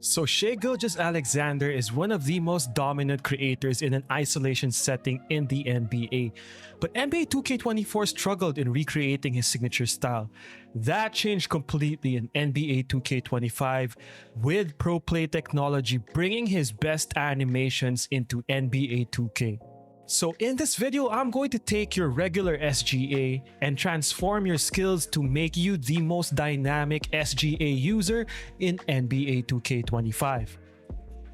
So SHAI Gilgeous-Alexander is one of the most dominant creators in an isolation setting in the NBA. But NBA 2K24 struggled in recreating his signature style. That changed completely in NBA 2K25 with Pro Play technology bringing his best animations into NBA 2K. So in this video, I'm going to take your regular SGA and transform your skills to make you the most dynamic SGA user in NBA 2K25.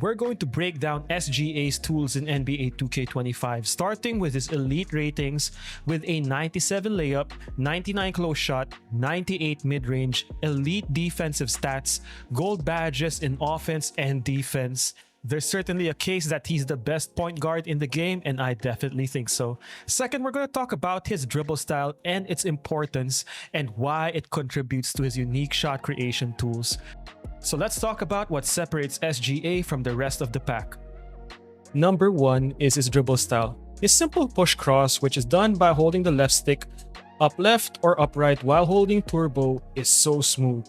We're going to break down SGA's tools in NBA 2K25, starting with his elite ratings with a 97 layup, 99 close shot, 98 mid-range, elite defensive stats, gold badges in offense and defense. There's certainly a case that he's the best point guard in the game, and I definitely think so. Second, we're going to talk about his dribble style and its importance and why it contributes to his unique shot creation tools. So let's talk about what separates SGA from the rest of the pack. Number 1 is his dribble style. His simple push cross, which is done by holding the left stick up left or up right while holding turbo, is so smooth.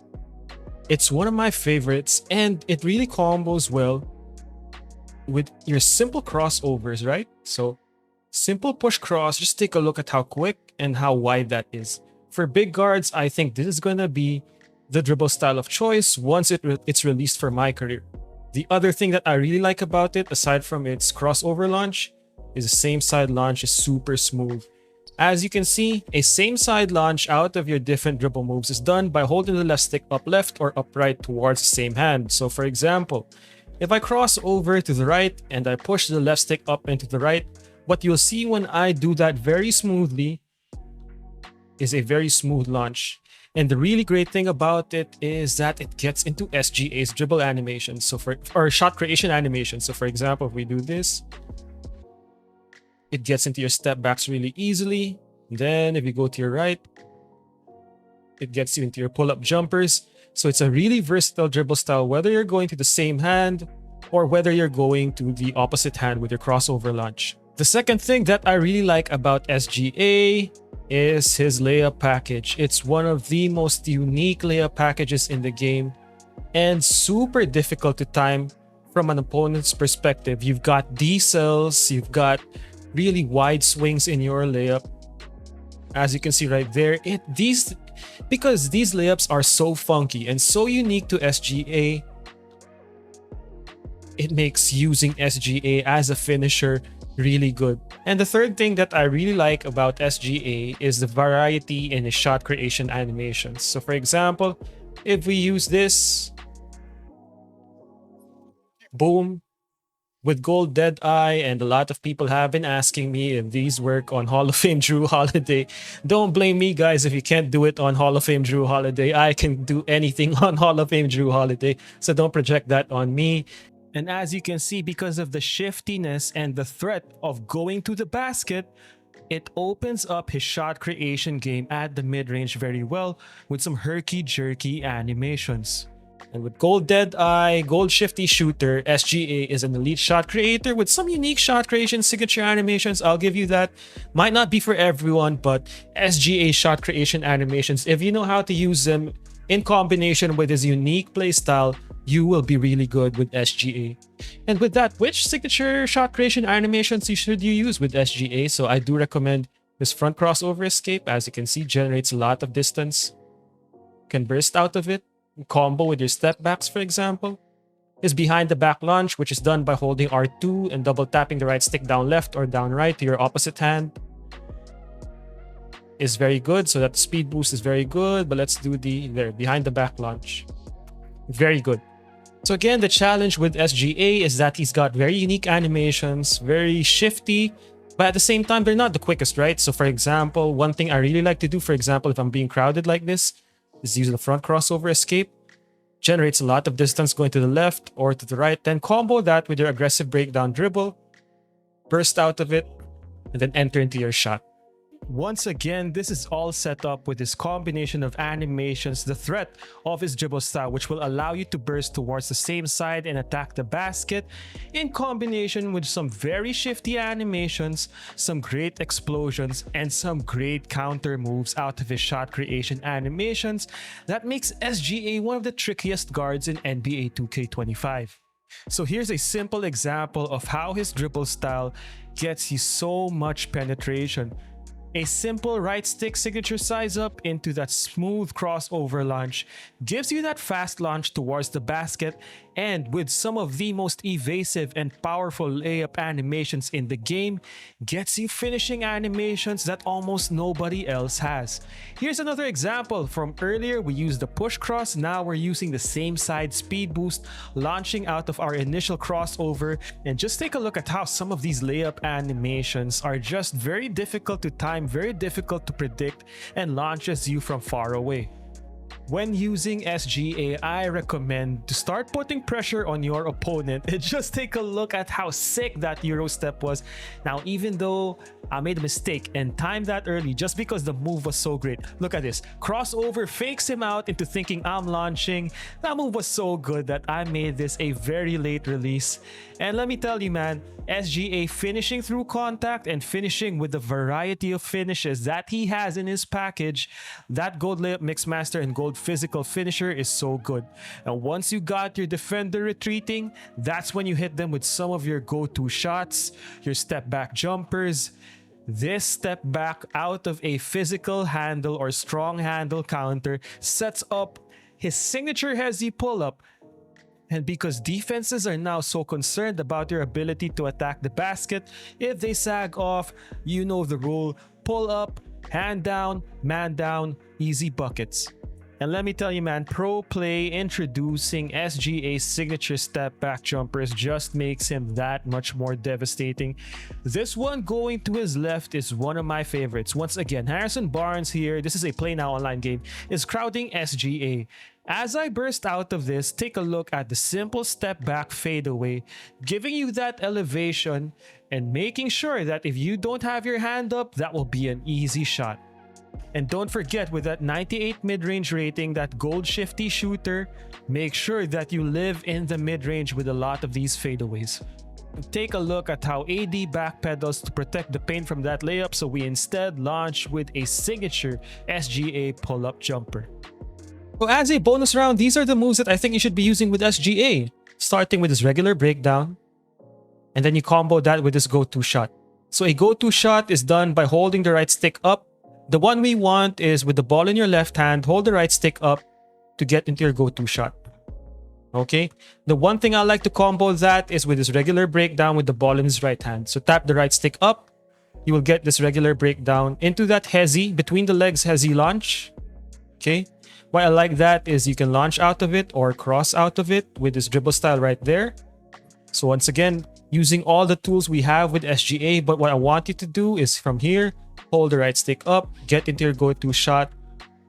It's one of my favorites, and it really combos well with your simple crossovers, right? So simple push cross, just take a look at how quick and how wide that is. For big guards, I think this is going to be the dribble style of choice once it's released for my career. The other thing that I really like about it, aside from its crossover launch, is the same side launch is super smooth. As you can see, a same side launch out of your different dribble moves is done by holding the left stick up left or up right towards the same hand. So for example, if I cross over to the right and I push the left stick up into the right, what you'll see when I do that very smoothly is a very smooth launch. And the really great thing about it is that it gets into SGA's dribble animation, or shot creation animation. So for example, if we do this, it gets into your step backs really easily. Then if you go to your right, it gets you into your pull-up jumpers. So it's a really versatile dribble style, whether you're going to the same hand or whether you're going to the opposite hand with your crossover launch. The second thing that I really like about SGA is his layup package. It's one of the most unique layup packages in the game and super difficult to time from an opponent's perspective. You've got D-cells, you've got really wide swings in your layup. As you can see right there, because these layups are so funky and so unique to SGA, it makes using SGA as a finisher really good. And the third thing that I really like about SGA is the variety in his shot creation animations. So for example, if we use this, boom, with gold dead eye, and a lot of people have been asking me if these work on Hall of Fame Drew Holiday. Don't blame me, guys, if you can't do it on Hall of Fame Drew Holiday. I can do anything on Hall of Fame Drew Holiday, so don't project that on me. And as you can see, because of the shiftiness and the threat of going to the basket, it opens up his shot creation game at the mid-range very well with some herky-jerky animations. And with gold dead eye, gold shifty shooter, SGA is an elite shot creator with some unique shot creation signature animations. I'll give you that. Might not be for everyone, but SGA shot creation animations, if you know how to use them in combination with his unique playstyle, you will be really good with SGA. And with that, which signature shot creation animations should you use with SGA? So I do recommend his front crossover escape. As you can see, generates a lot of distance. Can burst out of it. Combo with your step backs, for example. His behind the back launch, which is done by holding R2 and double tapping the right stick down left or down right to your opposite hand, is very good. So that speed boost is very good. But let's do the behind the back launch. Very good. So again, the challenge with SGA is that he's got very unique animations, very shifty, but at the same time, they're not the quickest, right? So for example, one thing I really like to do, for example, if I'm being crowded like this, is use the front crossover escape. Generates a lot of distance going to the left or to the right. Then combo that with your aggressive breakdown dribble, burst out of it, and then enter into your shot. Once again, this is all set up with this combination of animations, the threat of his dribble style, which will allow you to burst towards the same side and attack the basket, in combination with some very shifty animations, some great explosions, and some great counter moves out of his shot creation animations that makes SGA one of the trickiest guards in NBA 2K25. So here's a simple example of how his dribble style gets you so much penetration. A simple right stick signature size up into that smooth crossover launch gives you that fast launch towards the basket, and with some of the most evasive and powerful layup animations in the game, gets you finishing animations that almost nobody else has. Here's another example. From earlier we used the push cross, now we're using the same side speed boost launching out of our initial crossover, and just take a look at how some of these layup animations are just very difficult to time, very difficult to predict, and launches you from far away. When using SGA, I recommend to start putting pressure on your opponent and just take a look at how sick that Euro step was. Now, even though I made a mistake and timed that early just because the move was so great. Look at this. Crossover fakes him out into thinking I'm launching. That move was so good that I made this a very late release. And let me tell you, man, SGA finishing through contact and finishing with the variety of finishes that he has in his package, that gold layup mixmaster and gold physical finisher is so good. And once you got your defender retreating, that's when you hit them with some of your go-to shots, your step back jumpers. This step back out of a physical handle or strong handle counter sets up his signature hezzy pull-up. And because defenses are now so concerned about your ability to attack the basket, if they sag off, you know the rule: pull up, hand down, man down, easy buckets. And let me tell you, man, pro play introducing SGA's signature step back jumpers just makes him that much more devastating. This one going to his left is one of my favorites. Once again, Harrison Barnes here, this is a Play Now online game, is crowding SGA. As I burst out of this, take a look at the simple step back fadeaway, giving you that elevation and making sure that if you don't have your hand up, that will be an easy shot. And don't forget, with that 98 mid-range rating, that gold shifty shooter, make sure that you live in the mid-range with a lot of these fadeaways. Take a look at how AD backpedals to protect the paint from that layup, so we instead launch with a signature SGA pull-up jumper. So as a bonus round, these are the moves that I think you should be using with SGA. Starting with his regular breakdown, and then you combo that with his go-to shot. So a go-to shot is done by holding the right stick up. The one we want is with the ball in your left hand, hold the right stick up to get into your go-to shot. Okay? The one thing I like to combo that is with his regular breakdown with the ball in his right hand. So tap the right stick up, you will get this regular breakdown into that hezzy, between the legs hezzy launch. Okay? Why I like that is you can launch out of it or cross out of it with this dribble style right there. So once again, using all the tools we have with SGA, but what I want you to do is from here, hold the right stick up, get into your go-to shot,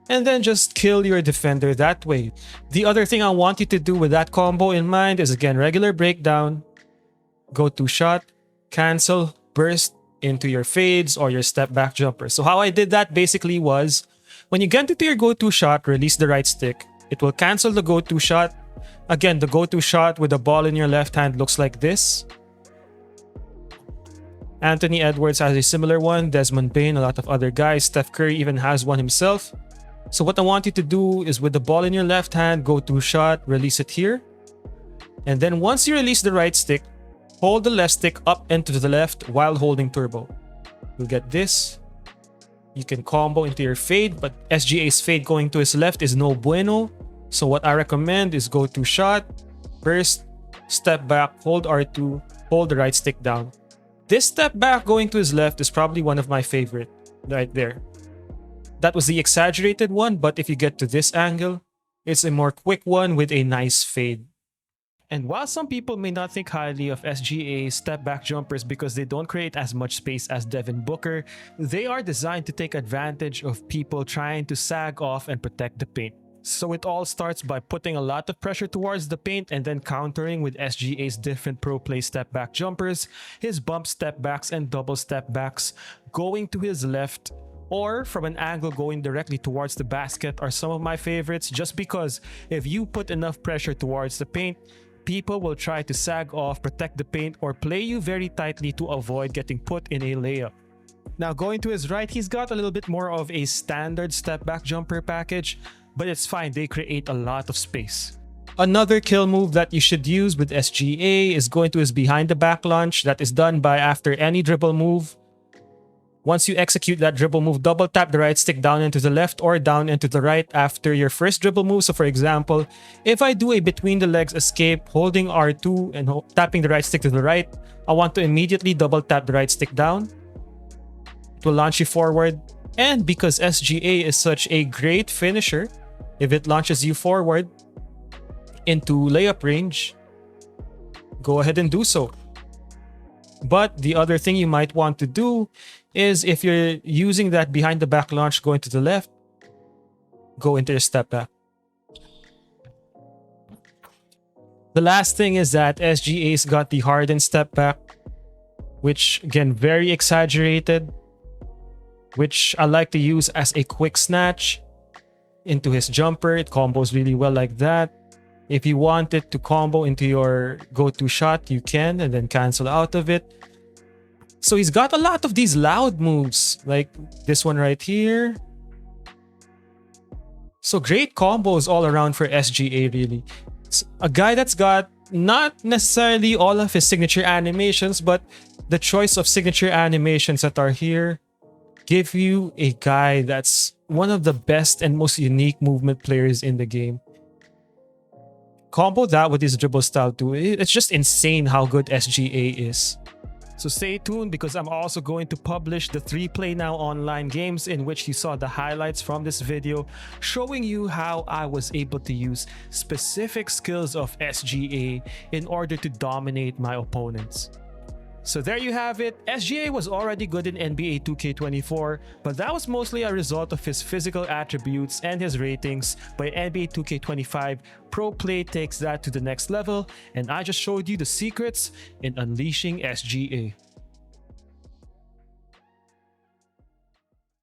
and then just kill your defender that way. The other thing I want you to do with that combo in mind is, again, regular breakdown, go-to shot, cancel, burst into your fades or your step back jumper. So how I did that basically was, when you get into your go-to shot, release the right stick. It will cancel the go-to shot. Again, the go-to shot with the ball in your left hand looks like this. Anthony Edwards has a similar one, Desmond Bain, a lot of other guys. Steph Curry even has one himself. So what I want you to do is with the ball in your left hand, go to shot, release it here. And then once you release the right stick, hold the left stick up and to the left while holding turbo. You'll get this. You can combo into your fade, but SGA's fade going to his left is no bueno. So what I recommend is go to shot, burst, step back, hold R2, hold the right stick down. This step back going to his left is probably one of my favorite right there. That was the exaggerated one, but if you get to this angle, it's a more quick one with a nice fade. And while some people may not think highly of SGA's step back jumpers because they don't create as much space as Devin Booker, they are designed to take advantage of people trying to sag off and protect the paint. So it all starts by putting a lot of pressure towards the paint and then countering with SGA's different pro play step back jumpers, his bump step backs and double step backs, going to his left or from an angle going directly towards the basket are some of my favorites, just because if you put enough pressure towards the paint, people will try to sag off, protect the paint, or play you very tightly to avoid getting put in a layup. Now going to his right, he's got a little bit more of a standard step back jumper package, but it's fine, they create a lot of space. Another kill move that you should use with SGA is going to his behind the back launch that is done by after any dribble move. Once you execute that dribble move, double tap the right stick down into the left or down into the right after your first dribble move. So for example, if I do a between the legs escape holding R2 and tapping the right stick to the right, I want to immediately double tap the right stick down. It will launch you forward. And because SGA is such a great finisher, if it launches you forward into layup range, go ahead and do so. But the other thing you might want to do is if you're using that behind the back launch going to the left, go into your step back. The last thing is that SGA's got the hardened step back, which again, very exaggerated, which I like to use as a quick snatch into his jumper. It combos really well like that. If you want it to combo into your go-to shot, you can, and then cancel out of it. So he's got a lot of these loud moves, like this one right here. So great combos all around for SGA, really. It's a guy that's got not necessarily all of his signature animations, but the choice of signature animations that are here give you a guy that's one of the best and most unique movement players in the game. Combo that with his dribble style too. It's just insane how good SGA is. So stay tuned, because I'm also going to publish the 3 Play Now online games in which you saw the highlights from this video, showing you how I was able to use specific skills of SGA in order to dominate my opponents. So there you have it. SGA was already good in NBA 2K24, but that was mostly a result of his physical attributes and his ratings. But NBA 2K25 Pro Play takes that to the next level, and I just showed you the secrets in unleashing SGA.